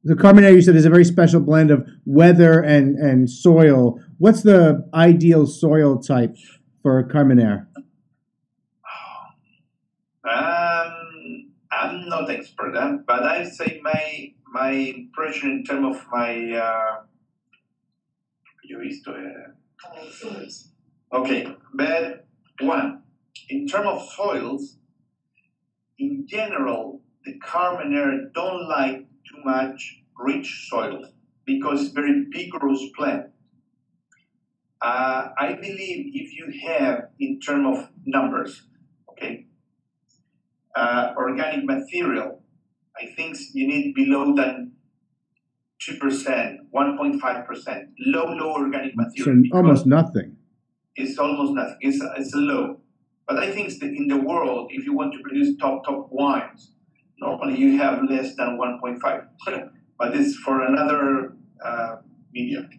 The Carmenere, you said, is a very special blend of weather and soil. What's the ideal soil type for Carmenere? I'm not expert, but I say my impression in terms of my yo he visto soils. Okay, but one in terms of soils, in general, the Carmenere don't like too much rich soil because it's very vigorous plant. I believe if you have in terms of numbers, okay. Organic material, I think you need below than 2%, 1.5%. Low organic material. So almost nothing. It's almost nothing. It's low. But I think in the world, if you want to produce top wines, normally you have less than 1.5. But it's for another medium.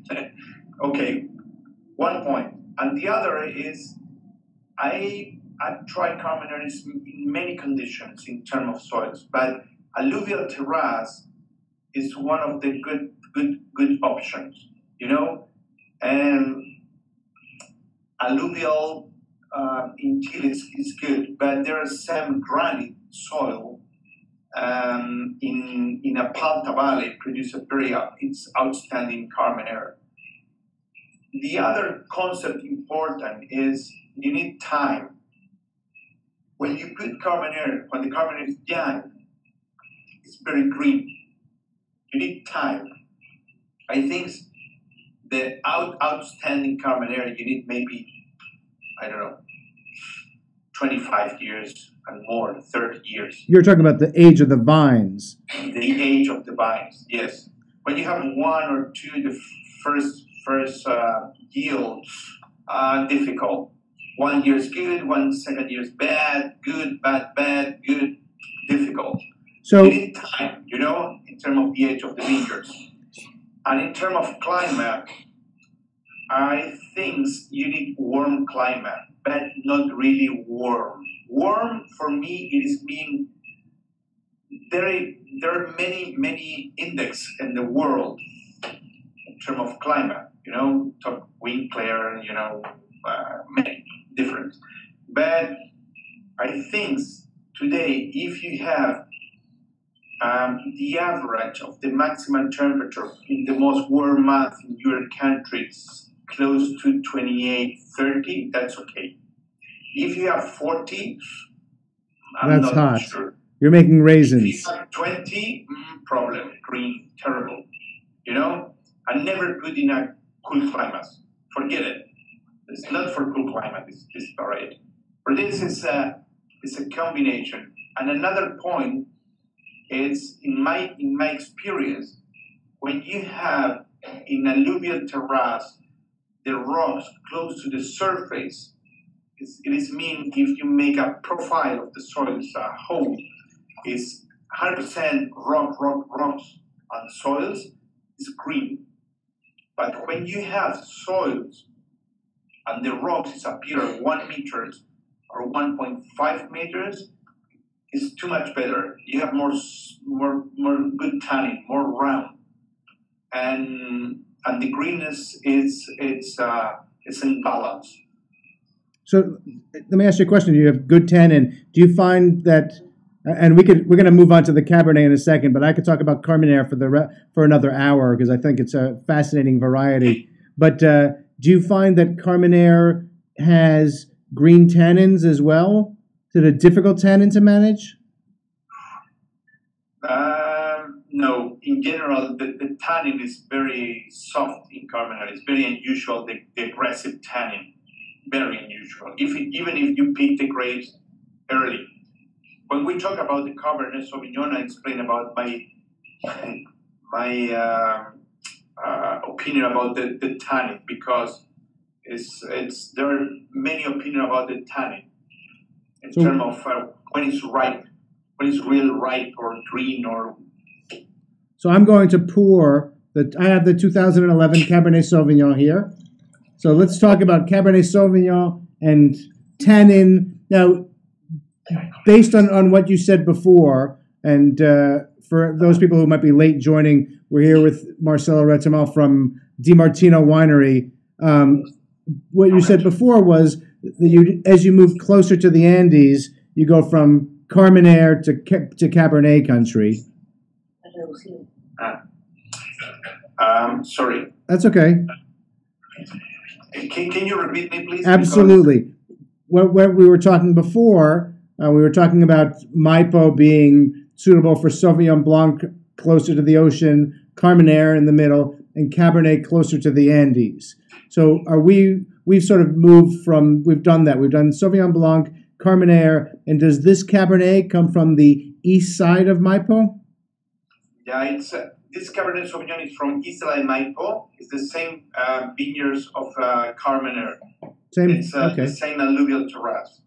Okay, 1 point. And the other is I've tried Carmeneres in many conditions in terms of soils, but alluvial terrace is one of the good options, you know. And alluvial in Chile is good, but there are some granite soil in a Palta Valley produce a very it's outstanding Carmenere. The other concept important is you need time. When you put Carmenere, when the Carmenere is young, it's very green. You need time. I think the outstanding Carmenere, you need maybe, I don't know, 25 years and more, 30 years. You're talking about the age of the vines. The age of the vines, yes. When you have one or two, the first yield, difficult. 1 year is good, 2 year is bad, good, bad, good, difficult. So you need time, you know, in terms of the age of the vineyards. And in terms of climate, I think you need warm climate, but not really warm. Warm, for me, it is mean there are many index in the world in terms of climate, you know, talk Winkler, you know, many different. But I think today, if you have the average of the maximum temperature in the most warm month in your countries close to 28, 30, that's okay. If you have 40, I'm that's not hot. Sure. You're making raisins. If you have 20, problem, green, terrible. You know, I never put in a cool climate. Forget it. It's not for cool climate. It's varied. For this, it's a combination. And another point is in my experience, when you have in alluvial terrace the rocks close to the surface, it is mean if you make a profile of the soil as a whole, is 100% rocks and soils is green. But when you have soils and the rocks disappear 1 meter or 1.5 meters, it's too much better. You have more good tannin, more round, and the greenness it's in balance. So let me ask you a question. You have good tannin. Do you find that, and we're going to move on to the Cabernet in a second, but I could talk about Carmenere for another hour because I think it's a fascinating variety. But do you find that Carmenere has green tannins as well? Is it a difficult tannin to manage? No. In general, the tannin is very soft in Carmenere. It's very unusual, the aggressive tannin. Very unusual. Even if you pick the grapes early. When we talk about the Cabernet Sauvignon, I explain about my opinion about the tannin because there are many opinions about the tannin in terms of when it's ripe, when it's real ripe or green or. So I'm going to pour I have the 2011 Cabernet Sauvignon here. So let's talk about Cabernet Sauvignon and tannin. Now, based on what you said before, and for those people who might be late joining, we're here with Marcelo Retamel from DiMartino Winery. What you said before was that as you move closer to the Andes, you go from Carmenere to Cabernet country. Sorry. That's okay. Can you repeat me, please? Absolutely. What we were talking before, we were talking about Maipo being suitable for Sauvignon Blanc closer to the ocean, Carmenere in the middle, and Cabernet closer to the Andes. So we've sort of moved from, we've done that. We've done Sauvignon Blanc, Carmenere, and does this Cabernet come from the east side of Maipo? Yeah, it's this Cabernet Sauvignon is from Isla de Maipo. It's the same vineyards of Carmenere. Same. It's Okay. the same alluvial terrace.